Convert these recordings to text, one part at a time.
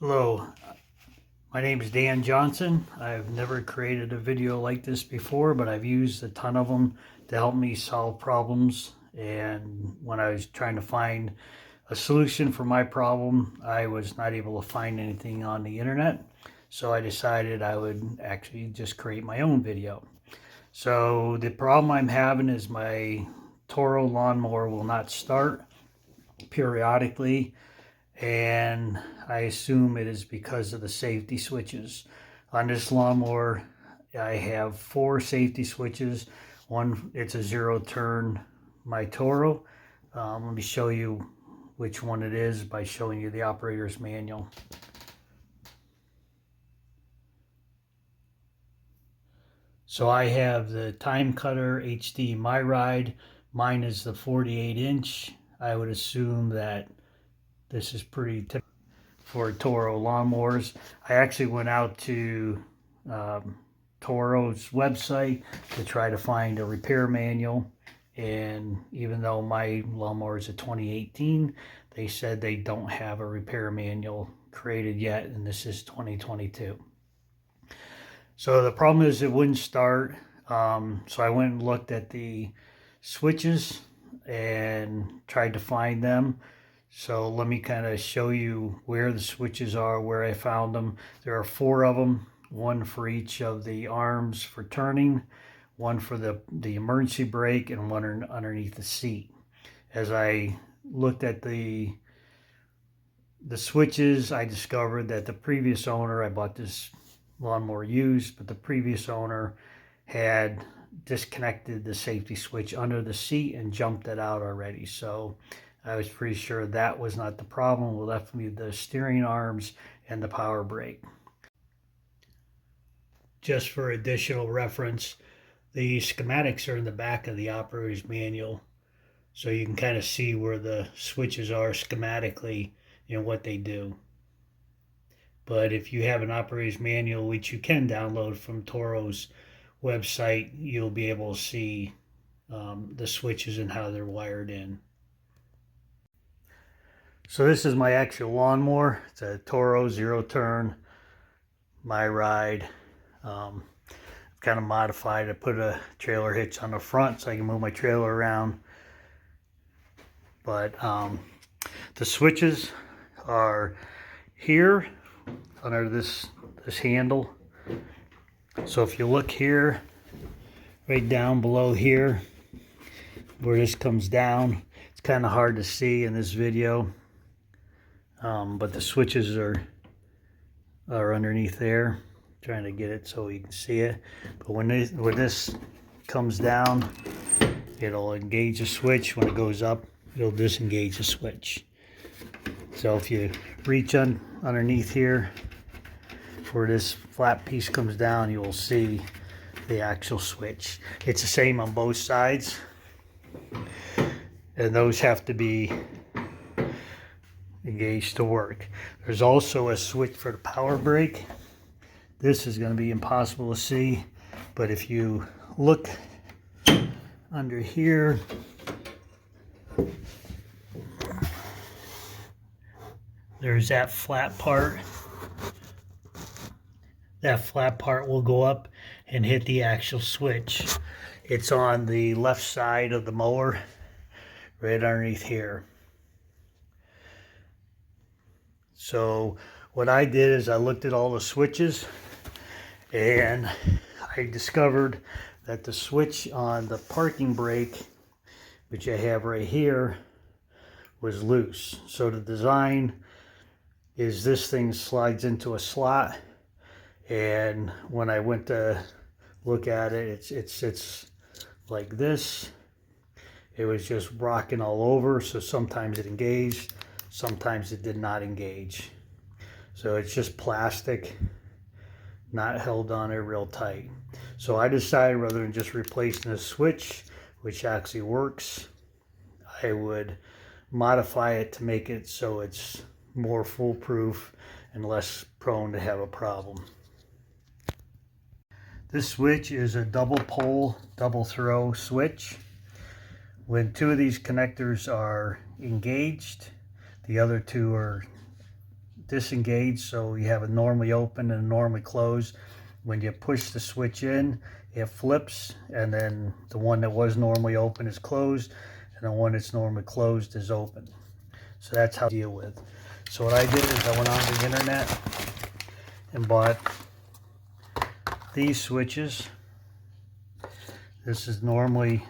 Hello, my name is Dan Johnson. I've never created a video like this before, but I've used a ton of them to help me solve problems. And when I was trying to find a solution for my problem, I was not able to find anything on the internet. So I decided I would actually just create my own video. So the problem I'm having is my Toro lawnmower will not start periodically, and I assume it is because of the safety switches. On this lawnmower, I have 4 safety switches. One, it's a 0 turn, my Toro. Let me show you which one it is by showing you the operator's manual. So I have the TimeCutter HD MyRide. Mine is the 48-inch. I would assume that this is pretty typical for Toro lawnmowers. I actually went out to Toro's website to try to find a repair manual, and even though my lawnmower is a 2018, they said they don't have a repair manual created yet, and this is 2022. So the problem is it wouldn't start. So I went and looked at the switches and tried to find them. So let me kind of show you where the switches are, where I found them. There are 4 of them, one for each of the arms for turning, one for the emergency brake, and one underneath the seat. As I looked at the switches, I discovered that the previous owner, I bought this lawnmower used, but the previous owner had disconnected the safety switch under the seat and jumped it out already. So I was pretty sure that was not the problem. We left me the steering arms and the power brake. Just for additional reference, the schematics are in the back of the operator's manual, so you can kind of see where the switches are schematically and what they do. But if you have an operator's manual, which you can download from Toro's website, you'll be able to see the switches and how they're wired in. So this is my actual lawnmower. It's a Toro 0 turn MyRide. I've kind of modified it. I put a trailer hitch on the front so I can move my trailer around. But the switches are here under this handle. So if you look here, right down below here, where this comes down, it's kind of hard to see in this video. But the switches are underneath there. I'm trying to get it so you can see it. But when this comes down, it'll engage the switch. When it goes up, it'll disengage the switch. So if you reach underneath here, where this flat piece comes down, you will see the actual switch. It's the same on both sides, and those have to be engaged to work. There's also a switch for the power brake. This is going to be impossible to see, but if you look under here, there's that flat part. That flat part will go up and hit the actual switch. It's on the left side of the mower, right underneath here. So what I did is I looked at all the switches, and I discovered that the switch on the parking brake, which I have right here, was loose. So the design is this thing slides into a slot, and when I went to look at it, it sits like this. It was just rocking all over, so sometimes it engaged, sometimes it did not engage. So it's just plastic, not held on it real tight. So I decided, rather than just replacing the switch, which actually works, I would modify it to make it so it's more foolproof and less prone to have a problem. This switch is a double pole, double throw switch. When 2 of these connectors are engaged, the other 2 are disengaged, so you have a normally open and a normally closed. When you push the switch in, it flips, and then the one that was normally open is closed, and the one that's normally closed is open. So that's how I deal with. So what I did is I went on the internet and bought these switches. This is normally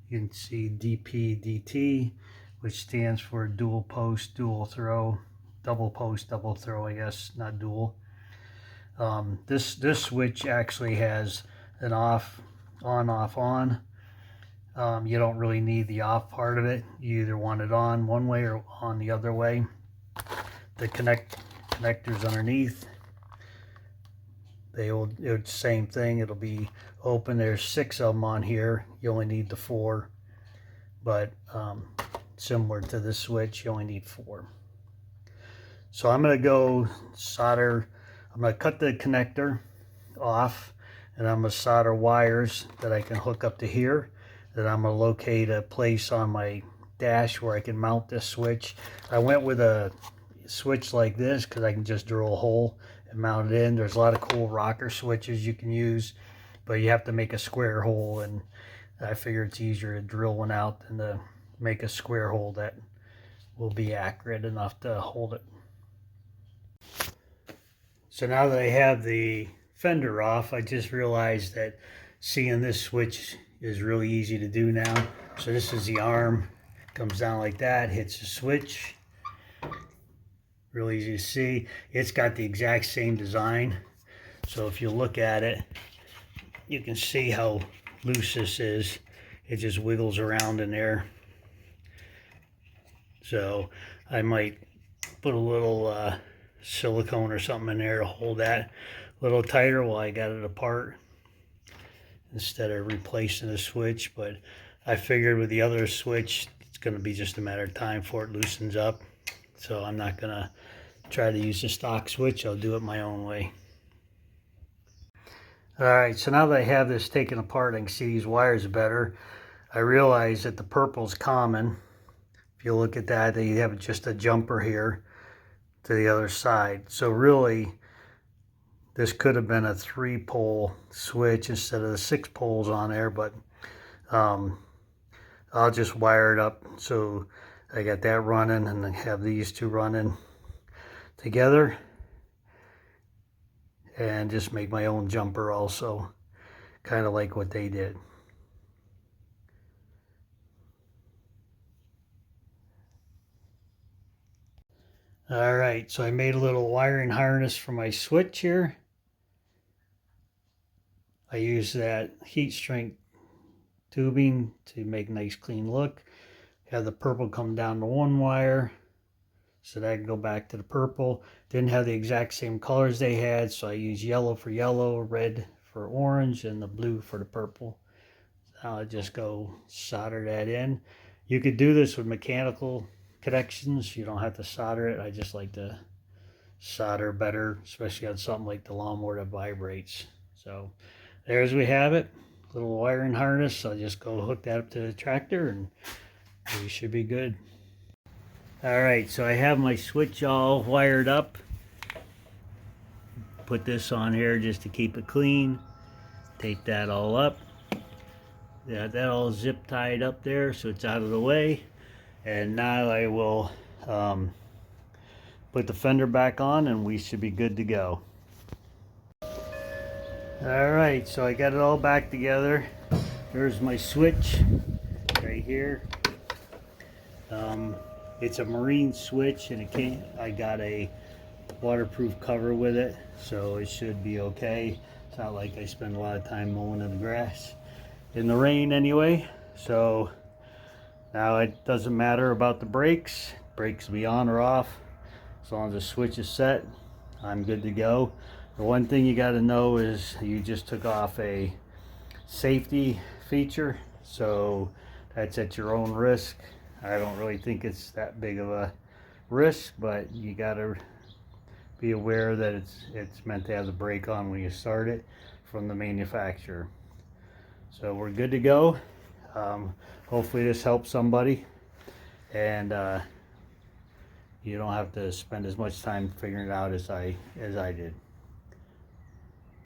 you can see DPDT, which stands for dual post, dual throw, double post, double throw, I guess, not dual. This switch actually has an off, on, off, on. You don't really need the off part of it. You either want it on one way or on the other way. The connectors underneath, it's same thing. It'll be open. There's 6 of them on here. You only need the 4, but similar to this switch, you only need 4. So I'm going to go solder. I'm going to cut the connector off, and I'm going to solder wires that I can hook up to here. Then I'm going to locate a place on my dash where I can mount this switch. I went with a switch like this because I can just drill a hole and mount it in. There's a lot of cool rocker switches you can use, but you have to make a square hole, and I figure it's easier to drill one out than to make a square hole that will be accurate enough to hold it. So now that I have the fender off, I just realized that seeing this switch is really easy to do now. So this is the arm, comes down like that, hits the switch. Really easy to see. It's got the exact same design. So if you look at it, you can see how loose this is. It just wiggles around in there. So I might put a little silicone or something in there to hold that a little tighter while I got it apart, instead of replacing the switch. But I figured with the other switch, it's going to be just a matter of time before it loosens up. So I'm not going to try to use the stock switch. I'll do it my own way. Alright, so now that I have this taken apart, I can see these wires better. I realize that the purple's common. If you look at that, they have just a jumper here to the other side. So really, this could have been a 3-pole switch instead of the 6 poles on there, but I'll just wire it up. So I got that running, and I have these 2 running together, and just make my own jumper also, kind of like what they did. All right, so I made a little wiring harness for my switch here. I use that heat shrink tubing to make a nice clean look. Have the purple come down to one wire, so that can go back to the purple. Didn't have the exact same colors they had, so I used yellow for yellow, red for orange, and the blue for the purple. I'll just go solder that in. You could do this with mechanical connections. You don't have to solder it. I just like to solder better, especially on something like the lawnmower that vibrates. So there's we have it. Little wiring harness. I'll just go hook that up to the tractor, and we should be good. Alright, so I have my switch all wired up. Put this on here just to keep it clean. Tape that all up. Yeah, that all zip tied up there so it's out of the way. And now I will put the fender back on, and we should be good to go. Alright, so I got it all back together. There's my switch right here. It's a marine switch, and I got a waterproof cover with it, so it should be okay. It's not like I spend a lot of time mowing in the grass in the rain anyway. So now it doesn't matter about the brakes. Brakes will be on or off. As long as the switch is set, I'm good to go. The one thing you got to know is you just took off a safety feature, so that's at your own risk. I don't really think it's that big of a risk, but you got to be aware that it's meant to have the brake on when you start it from the manufacturer. So we're good to go. Hopefully this helps somebody. and you don't have to spend as much time figuring it out as I did.